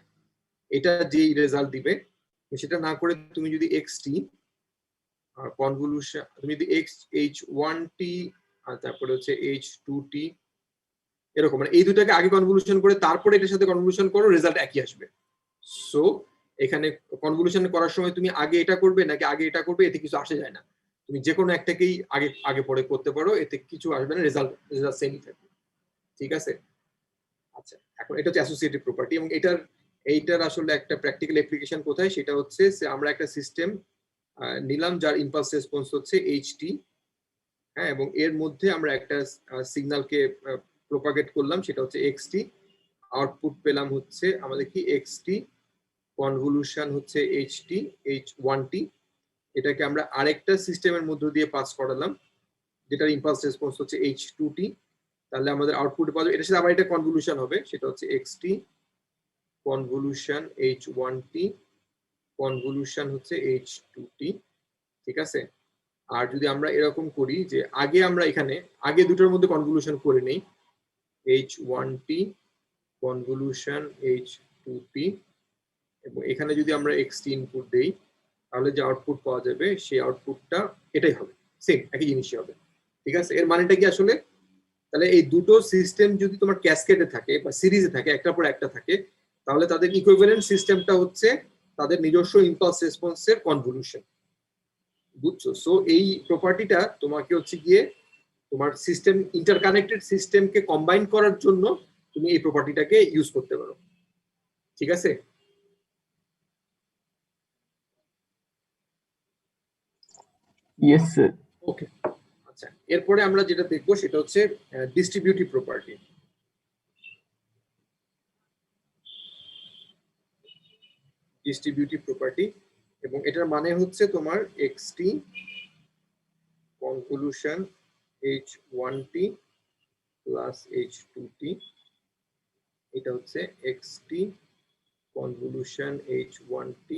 এটা যেই রেজাল্ট দিবে, সেটা না করে তুমি যদি xt কনভলিউশন, তুমি যদি h1t আর তারপরে হচ্ছে h2t এরকম, মানে এই দুটাকে আগে কনভলিউশন করে তারপরে এটার সাথে কনভলিউশন করো, রেজাল্ট একই আসবে। সো এখানে কনভলিউশন করার সময় তুমি আগে এটা করবে নাকি আগে এটা করবে, এতে কিছু আসে যায় না। তুমি যে কোনো একটাকেই আগে আগে পরে করতে পারো, এতে কিছু আসবে না, রেজাল্ট সেমই থাকবে। ঠিক আছে, আচ্ছা এখন এটা হচ্ছে অ্যাসোসিয়েটিভ প্রপার্টি, এবং এটার এইটার আসলে একটা প্র্যাকটিক্যাল অ্যাপ্লিকেশন কোথায়, সেটা হচ্ছে যে আমরা একটা সিস্টেম নিলাম যার ইম্পালস রেসপন্স হচ্ছে এইচটি, হ্যাঁ, এবং এর মধ্যে আমরা একটা সিগন্যালকে প্রপাগেট করলাম, সেটা হচ্ছে এক্সটি। আউটপুট পেলাম হচ্ছে আমাদের কি এক্সটি, কনভলিউশন হচ্ছে এইচটি, H1T। এটাকে আমরা আরেকটা সিস্টেমের মধ্য দিয়ে পাস করালাম যেটার ইম্পালস রেসপন্স হচ্ছে H2T। তাহলে আমাদের আউটপুট পাওয়া যাবে, এটার সাথে আবার একটা কনভলিউশন হবে, সেটা হচ্ছে এক্সটি কনভলিউশন H1T, কনভলিউশন হচ্ছে H2T। ঠিক আছে। আর যদি আমরা এরকম করি যে আমরা এখানে দুটোর মধ্যে কনভলিউশন করে নেই, H1T কনভলিউশন H2T, এবং এখানে যদি আমরা এক্সটি ইনপুট দেই তাহলে যে আউটপুট পাওয়া যাবে সেই আউটপুটটা এটাই হবে, সেম একই জিনিসই হবে। ঠিক আছে। এর মানেটা কি আসলে, তাহলে এই দুটো সিস্টেম যদি তোমার ক্যাসকেডে থাকে বা সিরিজে থাকে, একটার পর একটা থাকে, তাহলে তাদের ইকুইভ্যালেন্ট সিস্টেমটা হচ্ছে তাদের নিজস্ব ইম্পালস রেসপন্সের কনভলিউশন। বুঝছো? সো এই প্রপার্টিটা তোমাকে হচ্ছে গিয়ে তোমার সিস্টেম, ইন্টারকানেক্টেড সিস্টেমকে কম্বাইন করার জন্য তুমি এই প্রপার্টিটাকে ইউজ করতে পারো। ঠিক আছে। Yes, sir. ওকে, আচ্ছা, এরপরে আমরা যেটা দেখবো সেটা হচ্ছে ডিস্ট্রিবিউটিভ প্রপার্টি। ডিস্ট্রিবিউটিভ প্রপার্টি, এবং এটার মানে হচ্ছে তোমার XT convolution H1T plus H2T, এটা হচ্ছে XT convolution H1T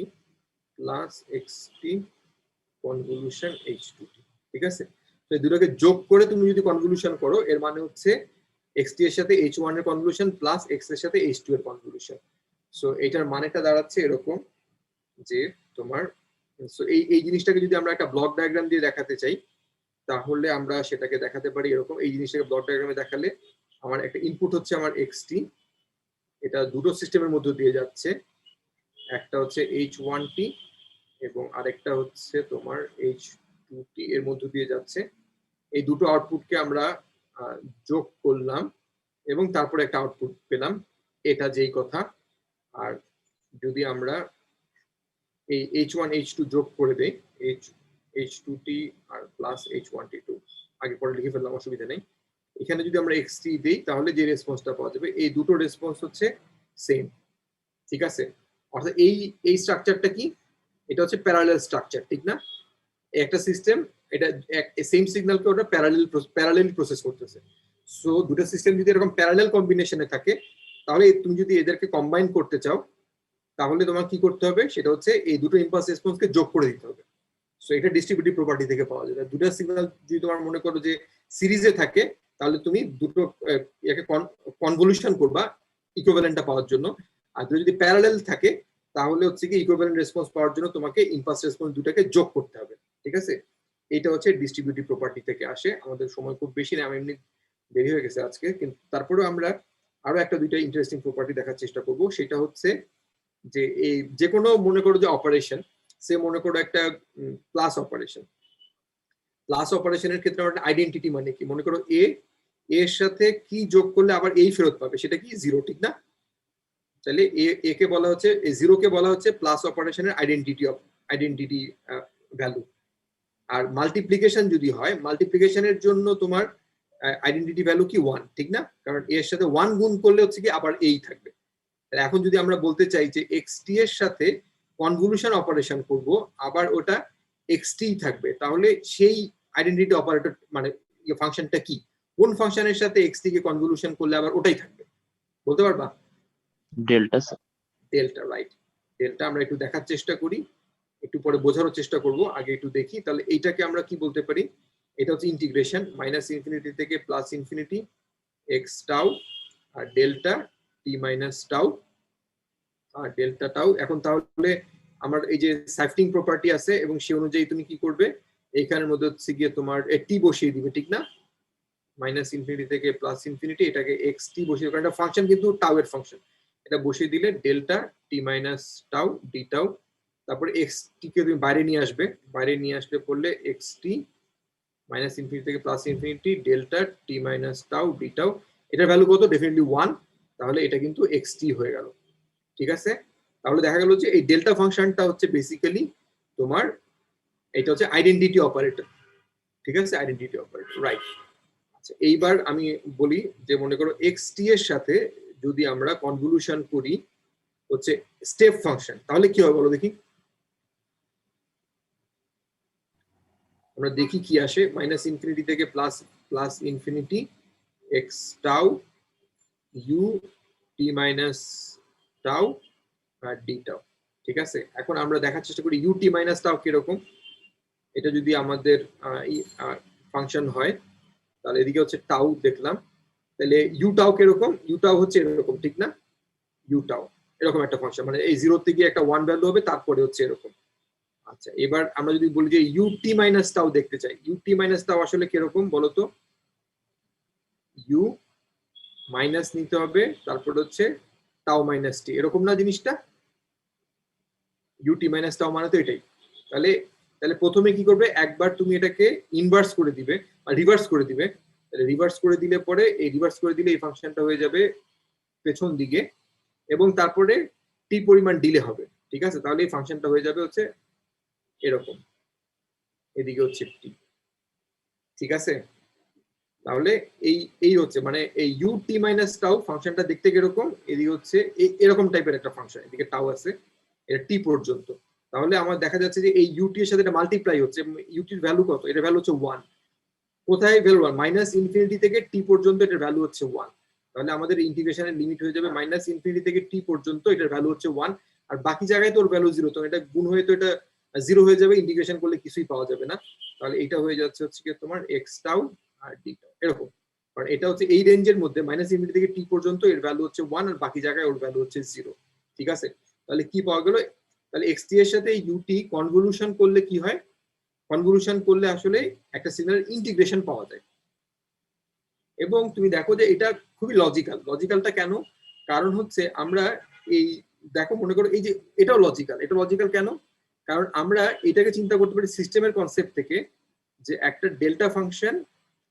plus XT convolution H2T। ঠিক আছে। তো এই দুটোকে যোগ করে তুমি যদি কনভলিউশন করো, এর মানে হচ্ছে এক্সটি এর সাথে H1 এর কনভলিউশন প্লাস এক্স এর সাথে H2 এর কনভলিউশন। সো এটার মানেটা দাঁড়াচ্ছে এরকম যে তোমার, সো এই জিনিসটাকে যদি আমরা একটা ব্লক ডায়াগ্রাম দিয়ে দেখাতে চাই, তাহলে আমরা সেটাকে দেখাতে পারি এরকম। এই জিনিসটাকে ব্লক ডায়াগ্রামে দেখালে আমার একটা ইনপুট হচ্ছে আমার এক্সটি, এটা দুটো সিস্টেমের মধ্যে দিয়ে যাচ্ছে, একটা হচ্ছে H1T এবং আরেকটা হচ্ছে তোমার H2T এর মধ্য দিয়ে যাচ্ছে। এই দুটো আউটপুটকে আমরা যোগ করলাম এবং তারপরে একটা আউটপুট পেলাম, এটা যেই কথা। আর যদি আমরা এই H1 H2 যোগ করে দেই, H2T আর প্লাস H1T2, আগে পরে লিখে ফেললাম, অসুবিধা নেই। এখানে যদি আমরা XT দেই তাহলে যে রেসপন্সটা পাওয়া যাবে, এই দুটো রেসপন্স হচ্ছে সেম। ঠিক আছে। অর্থাৎ এই স্ট্রাকচারটা কি, এটা হচ্ছে প্যারালাল স্ট্রাকচার, ঠিক না? একটা সিস্টেম এটা সেম সিগন্যালকে ওটা প্যারালাল প্রসেস করতেছে। সো দুটো সিস্টেম যদি এরকম প্যারালাল কম্বিনেশনে থাকে, তাহলে তুমি যদি এদেরকে কম্বাইন করতে চাও তাহলে তোমার কি করতে হবে, সেটা হচ্ছে এই দুটো ইম্পালস রেসপন্সকে যোগ করে দিতে হবে। সো এটা ডিস্ট্রিবিউটিভ প্রপার্টি থেকে পাওয়া যায়। দুটো সিগন্যাল যদি তোমার মনে করো যে সিরিজে থাকে, তাহলে তুমি দুটো একে কনভলিউশন করবা ইকুইভ্যালেন্টটা পাওয়ার জন্য। আর যদি প্যারালাল থাকে তাহলে হচ্ছে কি ইকুইভ্যালেন্ট রেসপন্স পাওয়ার জন্য তোমাকে ইম্পালস রেসপন্স দুটাকে যোগ করতে হবে। ঠিক আছে। এটা হচ্ছে ডিস্ট্রিবিউটিভ প্রপার্টি থেকে আসে। আমাদের সময় খুব বেশি না, আমি এমনি দেরি হয়ে গেছে আজকে, কিন্তু তারপরেও আমরা আরো একটা দুইটা ইন্টারেস্টিং প্রপার্টি দেখার চেষ্টা করব। সেটা হচ্ছে যে এই যে কোনো মনে করো যে অপারেশন, সে মনে করো একটা প্লাস অপারেশন, প্লাস অপারেশনের ক্ষেত্রে আমরা আইডেন্টিটি মানে কি, মনে করো এর সাথে কি যোগ করলে আবার এই ফেরত পাবে, সেটা কি জিরো, ঠিক না? তাহলে এ কে বলা হচ্ছে, জিরো কে বলা হচ্ছে প্লাস অপারেশনের আইডেন্টিটি ভ্যালু। আর মাল্টিপ্লিকেশন যদি হয়, মাল্টিপ্লিকেশনের জন্য তোমার আইডেন্টিটি ভ্যালু কি 1, ঠিক না? কারণ এর সাথে 1 গুণ করলে হচ্ছে কি আবার এই থাকবে। এখন যদি আমরা বলতে চাই যে এক্সটি এর সাথে কনভলিউশন অপারেশন করব, আবার ওটা এক্সটি থাকবে, তাহলে সেই আইডেন্টিটি অপারেটর মানে ফাংশনটা কি, কোন ফাংশনের সাথে এক্সটি কে কনভলিউশন করলে আবার ওটাই থাকবে, বলতে পারবা? ডেল্টা। Delta, right. ডেল্টা আমরা একটু দেখার চেষ্টা করি, একটু পরে বোঝানোর চেষ্টা করব, আগে একটু দেখি। তাহলে এইটাকে আমরা কি বলতে পারি, এটা হচ্ছে ইন্টিগ্রেশন -ইনফিনিটি থেকে +ইনফিনিটি এক্স টাউ আর ডেল্টা টি মাইনাস টাউ আর ডেল্টা টাউ। এখন তাহলে আমার এই যে সাইফটিং প্রপার্টি আছে, এবং সেই অনুযায়ী তুমি কি করবে, এইখানের মধ্যে হচ্ছে গিয়ে তোমার টি বসিয়ে দিবে, ঠিক না? -ইনফিনিটি থেকে +ইনফিনিটি, এটাকে এক্স টি বসিয়ে, কারণ এটা ফাংশন কিন্তু টাউ এর ফাংশন, এটা বসিয়ে দিলে delta t minus tau d tau. তারপরে এক্স টি কে তুমি বাইরে নিয়ে আসবে, বাইরে নিয়ে আসলে পড়লে এক্স টি -ইনফিনিটি থেকে +infinity delta t minus tau d tau. এটার ভ্যালু কত? ডেফিনেটলি 1, তাহলে এটা কিন্তু এক্স টি হয়ে গেল। ঠিক আছে? তাহলে দেখা গেল যে এই ডেল্টা ফাংশনটা হচ্ছে বেসিক্যালি তোমার এটা হচ্ছে আইডেন্টিটি অপারেটর। ঠিক আছে, আইডেন্টিটি অপারেটর, রাইট। আচ্ছা, এইবার আমি বলি যে মনে করো এক্সটি এর সাথে যদি আমরা কনভলিউশন করি হচ্ছে স্টেপ ফাংশন, তাহলে কি হবে বলো দেখি। আমরা দেখি কি আসে, মাইনাস ইনফিনিটি থেকে plus plus infinity x tau u t minus tau আর ডি টাউ। ঠিক আছে, এখন আমরা দেখার চেষ্টা করি ইউ টি মাইনাস টাউ কিরকম। এটা যদি আমাদের ফাংশন হয় তাহলে এদিকে হচ্ছে টাউ দেখলাম, তাহলে ইউ টাউ কিরকম, ইউ টাউ হচ্ছে এরকম, ঠিক না? ইউ টাউ এরকম একটা ফাংশন, মানে এই জিরো থেকে একটা ওয়ান ভ্যালু হবে, তারপরে হচ্ছে এরকম। আচ্ছা, এবার আমরা যদি বলি যে ইউটি মাইনাস টাউ দেখতে চাই, ইউটি মাইনাস টাউ আসলে কিরকম বলতো? ইউ মাইনাস নিতে হবে, তারপর হচ্ছে টাউ মাইনাস টি, এরকম না জিনিসটা? ইউটি মাইনাস টাউ মানে তো এটাই। তাহলে তাহলে প্রথমে কি করবে, একবার তুমি এটাকে ইনভার্স করে দিবে বা রিভার্স করে দিবে। তাহলে রিভার্স করে দিলে পরে এই রিভার্স করে দিলে এই ফাংশনটা হয়ে যাবে পেছন দিকে, এবং তারপরে টি পরিমাণ ডিলে হবে। ঠিক আছে, তাহলে এই ফাংশনটা হয়ে যাবে হচ্ছে এরকম, এদিকে হচ্ছে টি। ঠিক আছে, তাহলে এই এই হচ্ছে মানে এই ইউ টি মাইনাস টাউ ফাংশনটা দেখতে কিরকম, এদিকে হচ্ছে এরকম টাইপের একটা ফাংশন, এদিকে টাউ আছে, এটা টি পর্যন্ত। তাহলে আমার দেখা যাচ্ছে যে এই ইউটি এর সাথে এটা মাল্টিপ্লাই হচ্ছে, ইউটির ভ্যালু কত? এটার ভ্যালু হচ্ছে 1। কোথায় ভ্যালু 1? মাইনাস ইনফিনিটি থেকে টি পর্যন্ত এটার ভ্যালু হচ্ছে 1। তাহলে আমাদের ইন্টিগ্রেশনের লিমিট হয়ে যাবে মাইনাস ইনফিনিটি থেকে টি পর্যন্ত, এটার ভ্যালু হচ্ছে 1, আর বাকি জায়গায় তোর ভ্যালু 0। তো এটা গুণ হয়ে তো এটা 0 হয়ে যাবে, ইন্টিগ্রেশন করলে কিছুই পাওয়া যাবে না। তাহলে এটা হয়ে যাচ্ছে হচ্ছে কি তোমার এক্স টাউ আর ডি টাউ এরকম। কারণ এটা হচ্ছে এই রেঞ্জের মধ্যে মাইনাস ইনফিনিটি থেকে টি পর্যন্ত এর ভ্যালু হচ্ছে 1, আর বাকি জায়গায় ওর ভ্যালু হচ্ছে 0। ঠিক আছে, তাহলে কি পাওয়া গেল? তাহলে এক্সটি এর সাথে ইউটি কনভলিউশন করলে কি হয়? কনভলিউশন করলে আসলে একটা সিগন্যাল ইন্টিগ্রেশন পাওয়া যায়। এবং তুমি দেখো যে এটা খুবই লজিক্যাল। লজিক্যালটা কেন? কারণ হচ্ছে আমরা এই দেখো মনে করো এই যে এটাও লজিক্যাল। এটা লজিক্যাল কেন? কারণ আমরা এটাকে চিন্তা করতে পারি সিস্টেমের কনসেপ্ট থেকে, যে একটা ডেল্টা ফাংশন,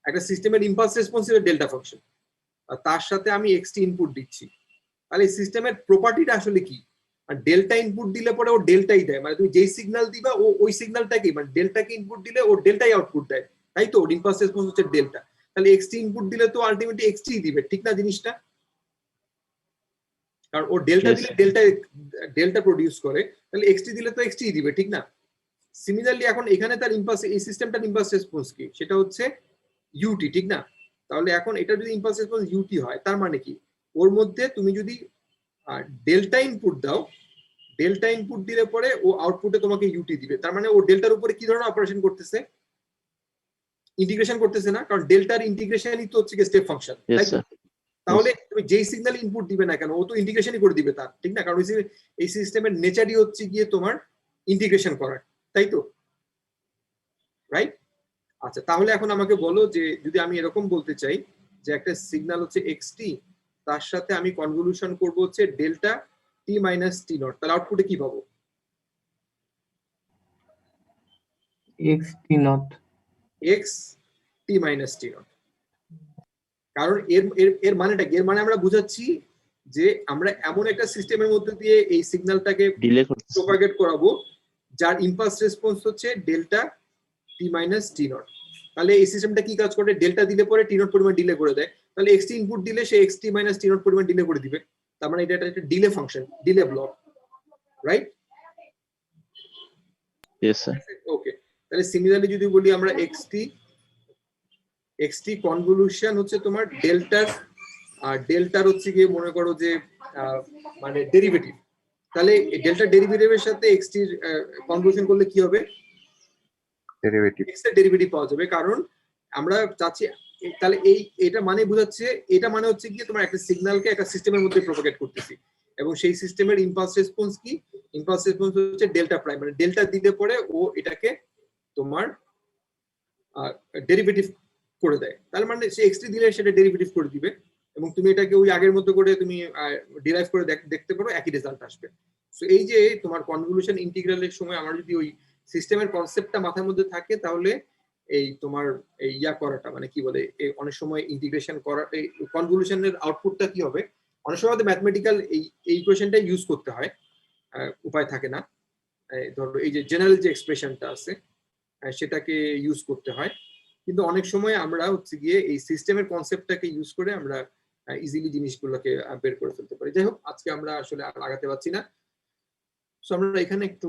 একটা সিস্টেমের ইম্পালস রেসপন্সিভ ডেল্টা ফাংশন, আর তার সাথে আমি এক্সটি ইনপুট দিচ্ছি। তাহলে এই সিস্টেমের প্রপার্টিটা আসলে কি? আর ডেল্টা ইনপুট দিলে পরে ও ডেল্টাই দেয়, মানে তুমি যেই সিগন্যাল দিবা ও ওই সিগন্যালটাকেই, মানে ডেল্টাকে ইনপুট দিলে ও ডেল্টাই আউটপুট দেয়, তাই তো? ইম্পালস রেসপন্স হচ্ছে ডেল্টা। তাহলে এক্সটি ইনপুট দিলে তো আলটিমেটলি এক্সটি দিবে, ঠিক না জিনিসটা? কারণ ও ডেল্টা দিলে ডেল্টা প্রডিউস করে, তাহলে এক্সটি দিলে তো এক্সটি দিবে, ঠিক না? সিমিলারলি এখন এখানে তার ইম্পালস, এই সিস্টেমটার ইম্পালস রেসপন্স কি? সেটা হচ্ছে ইউটি, ঠিক না? তাহলে এখন এটা যদি ইম্পালস রেসপন্স ইউটি হয়, তার মানে কি? ওর মধ্যে তুমি যদি ডেল্টা ইনপুট দাও, ডেল্টা ইনপুট দিলে পরে ও আউটপুটে তোমাকে ইউটি দিবে। তার মানে ও ডেল্টার উপরে কি ধরনের অপারেশন করতেছে? ইন্টিগ্রেশন করতেছে না? কারণ ডেল্টার ইন্টিগ্রেশনই তো হচ্ছে স্টেপ ফাংশন, তাই তো? তাহলে তুমি যেই সিগন্যাল ইনপুট দিবে না কেন, ও তো ইন্টিগ্রেশনই করে দিবে তার, ঠিক না? কারণ এই সিস্টেমের নেচারই হচ্ছে গিয়ে তোমার ইন্টিগ্রেশন করার, তাই তো? রাইট? আচ্ছা, তাহলে এখন আমাকে বলো যে যদি আমি এরকম বলতে চাই যে একটা সিগন্যাল হচ্ছে এক্সটি, তার সাথে আমি কনভলিউশন করব হচ্ছে delta t minus t not, তাহলে আউটপুটে কি পাবো? X T not. X T minus t not. কারণ এর এর এর মানেটা কি? এর মানে আমরা বুঝাচ্ছি যে আমরা এমন একটা সিস্টেমের মধ্যে দিয়ে এই সিগন্যালটাকে ডিলে করতেছে। প্রপাগেট করাবো যার ইম্পালস রেসপন্স হচ্ছে delta t minus t not. তাহলে এই সিস্টেমটা কি কাজ করে? ডেল্টা দিলে পরে টি নট পরিমাণ ডিলে করে দেয়। তাহলে এক্সটি ইনপুট দিলে সে এক্সটি মাইনাস টি নট পরিমাণ ডিলে করে দিবে। তার মানে এটা একটা delay function, delay block, right? Yes sir. Okay, তাহলে সিমিলারলি যদি বলি আমরা এক্সটি কনভলিউশন হচ্ছে তোমার ডেল্টার, আর ডেল্টার হচ্ছে গিয়ে মনে করো যে মানে ডেরিভেটিভ। তাহলে ডেল্টা ডেরিভেটিভের সাথে এক্সটির কনভলিউশন করলে কি হবে? ডেরিভেটিভ। এক্স এর ডেরিভেটিভ পাওয়া যাবে। কারণ আমরা চাচ্ছি, তাহলে এটা মানে বোঝাচ্ছে, এটা মানে হচ্ছে গিয়ে তোমার একটা সিগন্যালকে একটা সিস্টেমের মধ্যে প্রপাগেট করতেছি, এবং সেই সিস্টেমের ইম্পালস রেসপন্স কি? ইম্পালস রেসপন্স হচ্ছে ডেল্টা প্রাইম, মানে ডেল্টা দিলে পরে ও এটাকে তোমার ডেরিভেটিভ করে দেয়। তাহলে মানে সে এক্সটি দিলে সেটা ডেরিভেটিভ করে দিবে, এবং তুমি এটাকে ওই আগের মতো করে তুমি ডিরাইভ করে দেখতে পারো, একই রেজাল্ট আসবে। সো এই যে তোমার কনভলিউশন ইন্টিগ্রালের সময় আমার যদি ওই সিস্টেমের কনসেপ্টটা মাথার মধ্যে থাকে, তাহলে এই তোমার এই ইয়া করাটা মানে কি বলে, অনেক সময় ইন্টিগ্রেশন করা, এই কনভলিউশনের আউটপুটটা কি হবে? অনেক সময় আমাদের ম্যাথমেটিক্যাল এই ইকুয়েশনটা ইউজ করতে হয়, উপায় থাকে না। ধরো এই যে জেনারেল যে এক্সপ্রেশনটা আছে সেটাকে ইউজ করতে হয়, কিন্তু অনেক সময় আমরা হচ্ছে গিয়ে এই সিস্টেমের কনসেপ্টটাকে ইউজ করে আমরা ইজিলি জিনিসগুলোকে বের করে ফেলতে পারি। যাই হোক, আজকে আমরা আসলে আর লাগাতে পারছি না, সো আমরা এখানে একটু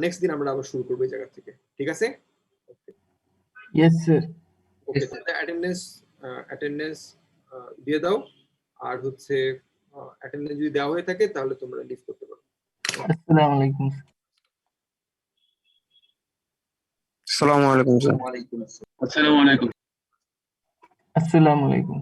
নেক্সট দিন আমরা আবার শুরু করবো এই জায়গা থেকে, ঠিক আছে? Yes, sir. ওকে, তাহলে অ্যাটেন্ডেন্স দিয়ে দাও, আর হচ্ছে অ্যাটেন্ডেন্স যদি দেওয়া হয়ে থাকে তাহলে তোমরা লিভ করতে পারো। Assalamu alaikum. আসসালামু আলাইকুম স্যার। ওয়ালাইকুম আসসালাম। আসসালামু আলাইকুম। Assalamu alaikum.